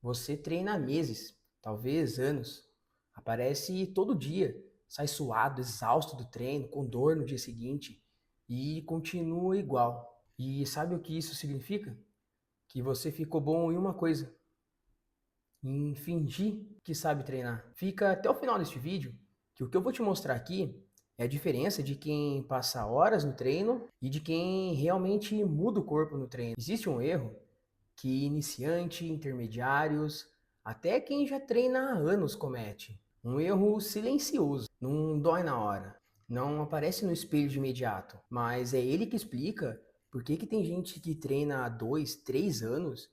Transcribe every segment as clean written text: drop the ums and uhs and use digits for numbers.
Você treina há meses, talvez anos. Aparece todo dia, sai suado, exausto do treino, com dor no dia seguinte e continua igual. E sabe o que isso significa? Que você ficou bom em uma coisa, em fingir que sabe treinar. Fica até o final deste vídeo, que o que eu vou te mostrar aqui é a diferença de quem passa horas no treino e de quem realmente muda o corpo no treino. Existe um erro que iniciante, intermediários, até quem já treina há anos comete. Um erro silencioso, não dói na hora, não aparece no espelho de imediato, mas é ele que explica por que tem gente que treina há 2, 3 anos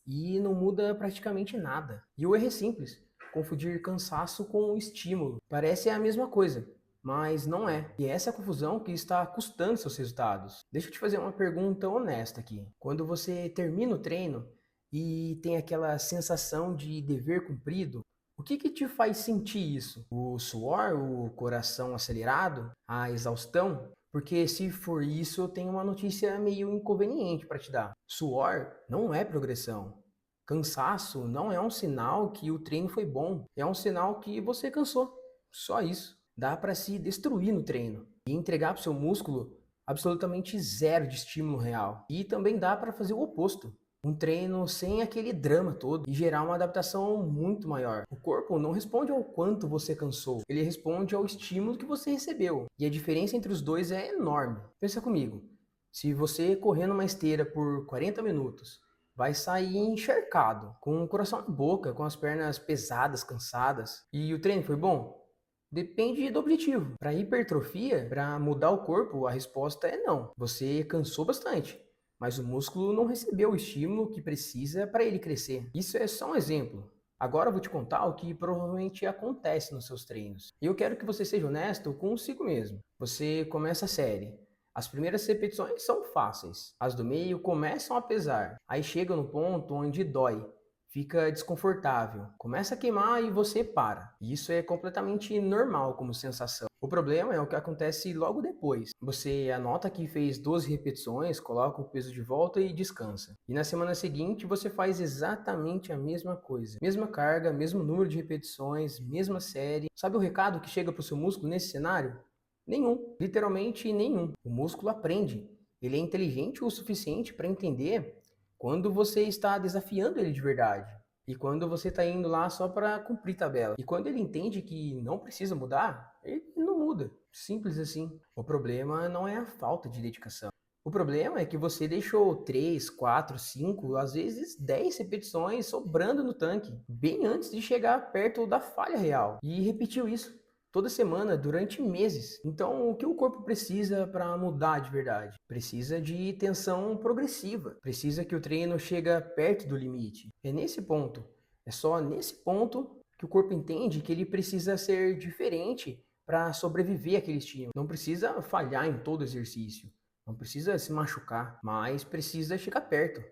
e não muda praticamente nada. E o erro é simples, confundir cansaço com estímulo. Parece a mesma coisa, mas não é. E essa é a confusão que está custando seus resultados. Deixa eu te fazer uma pergunta honesta aqui. Quando você termina o treino e tem aquela sensação de dever cumprido, o que te faz sentir isso? O suor, o coração acelerado, a exaustão? Porque se for isso, eu tenho uma notícia meio inconveniente para te dar. Suor não é progressão. Cansaço não é um sinal que o treino foi bom, é um sinal que você cansou. Só isso. Dá para se destruir no treino e entregar para o seu músculo absolutamente zero de estímulo real. E também dá para fazer o oposto. Um treino sem aquele drama todo e gerar uma adaptação muito maior. O corpo não responde ao quanto você cansou, ele responde ao estímulo que você recebeu. E a diferença entre os dois é enorme. Pensa comigo, se você correr numa esteira por 40 minutos, vai sair encharcado, com o coração na boca, com as pernas pesadas, cansadas. E o treino foi bom? Depende do objetivo. Para hipertrofia, para mudar o corpo, a resposta é não. Você cansou bastante, mas o músculo não recebeu o estímulo que precisa para ele crescer. Isso é só um exemplo. Agora eu vou te contar o que provavelmente acontece nos seus treinos. E eu quero que você seja honesto consigo mesmo. Você começa a série. As primeiras repetições são fáceis. As do meio começam a pesar. Aí chega no ponto onde dói, fica desconfortável, começa a queimar e você para. Isso é completamente normal como sensação. O problema é o que acontece logo depois. Você anota que fez 12 repetições, coloca o peso de volta e descansa. E na semana seguinte você faz exatamente a mesma coisa. Mesma carga, mesmo número de repetições, mesma série. Sabe o recado que chega para o seu músculo nesse cenário? Nenhum, literalmente nenhum. O músculo aprende. Ele é inteligente o suficiente para entender quando você está desafiando ele de verdade. E quando você está indo lá só para cumprir tabela. E quando ele entende que não precisa mudar, ele não muda. Simples assim. O problema não é a falta de dedicação. O problema é que você deixou 3, 4, 5, às vezes 10 repetições sobrando no tanque, bem antes de chegar perto da falha real. E repetiu isso toda semana durante meses. Então, o que o corpo precisa para mudar de verdade? Precisa de tensão progressiva. Precisa que o treino chegue perto do limite. É nesse ponto, é só nesse ponto que o corpo entende que ele precisa ser diferente para sobreviver àquele estímulo. Não precisa falhar em todo exercício. Não precisa se machucar, mas precisa chegar perto.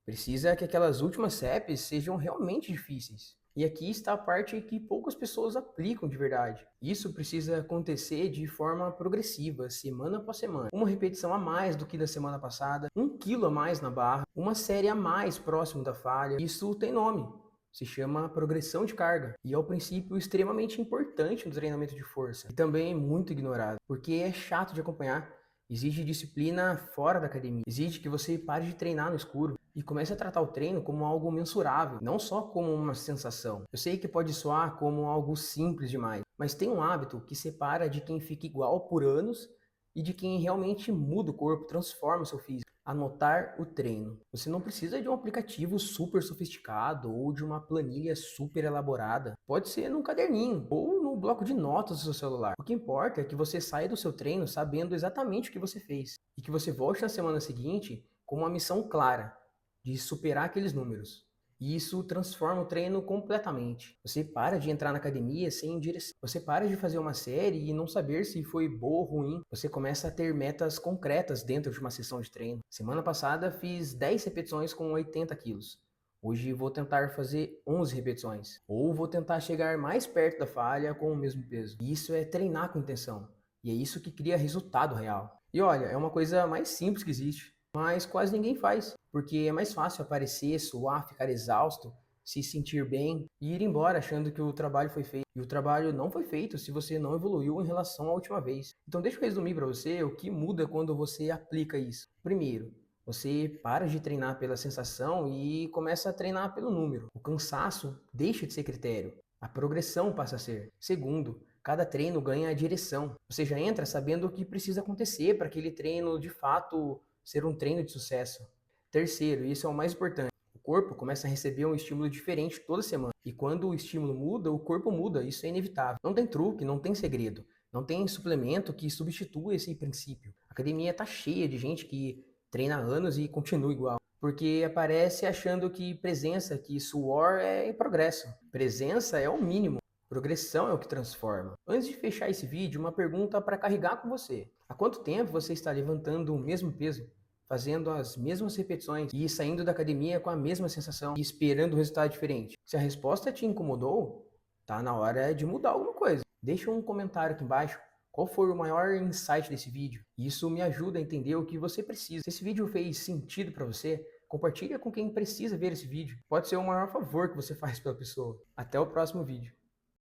Precisa que aquelas últimas CEPs sejam realmente difíceis. E aqui está a parte que poucas pessoas aplicam de verdade. Isso precisa acontecer de forma progressiva, semana após semana. Uma repetição a mais do que da semana passada, 1 quilo a mais na barra, uma série a mais próximo da falha. Isso tem nome. Se chama progressão de carga. E é um princípio extremamente importante no treinamento de força. E também muito ignorado, porque é chato de acompanhar. Exige disciplina fora da academia. Exige que você pare de treinar no escuro e comece a tratar o treino como algo mensurável, não só como uma sensação. Eu sei que pode soar como algo simples demais, mas tem um hábito que separa de quem fica igual por anos e de quem realmente muda o corpo, transforma o seu físico. Anotar o treino. Você não precisa de um aplicativo super sofisticado ou de uma planilha super elaborada. Pode ser num caderninho ou no bloco de notas do seu celular. O que importa é que você saia do seu treino sabendo exatamente o que você fez e que você volte na semana seguinte com uma missão clara de superar aqueles números. E isso transforma o treino completamente. Você para de entrar na academia sem direção. Você para de fazer uma série e não saber se foi boa ou ruim. Você começa a ter metas concretas dentro de uma sessão de treino. Semana passada fiz 10 repetições com 80 quilos. Hoje vou tentar fazer 11 repetições. Ou vou tentar chegar mais perto da falha com o mesmo peso. E isso é treinar com intenção. E é isso que cria resultado real. E olha, é uma coisa mais simples que existe, mas quase ninguém faz, porque é mais fácil aparecer, suar, ficar exausto, se sentir bem e ir embora achando que o trabalho foi feito. E o trabalho não foi feito se você não evoluiu em relação à última vez. Então deixa eu resumir para você o que muda quando você aplica isso. Primeiro, você para de treinar pela sensação e começa a treinar pelo número. O cansaço deixa de ser critério. A progressão passa a ser. Segundo, cada treino ganha a direção. Você já entra sabendo o que precisa acontecer para aquele treino de fato ser um treino de sucesso. Terceiro, e isso é o mais importante, o corpo começa a receber um estímulo diferente toda semana. E quando o estímulo muda, o corpo muda, isso é inevitável. Não tem truque, não tem segredo. Não tem suplemento que substitua esse princípio. A academia está cheia de gente que treina há anos e continua igual. Porque aparece achando que presença, que suor é progresso. Presença é o mínimo. Progressão é o que transforma. Antes de fechar esse vídeo, uma pergunta para carregar com você. Há quanto tempo você está levantando o mesmo peso, fazendo as mesmas repetições e saindo da academia com a mesma sensação e esperando um resultado diferente? Se a resposta te incomodou, tá na hora de mudar alguma coisa. Deixa um comentário aqui embaixo. Qual foi o maior insight desse vídeo? Isso me ajuda a entender o que você precisa. Se esse vídeo fez sentido para você, compartilha com quem precisa ver esse vídeo. Pode ser o maior favor que você faz pela pessoa. Até o próximo vídeo.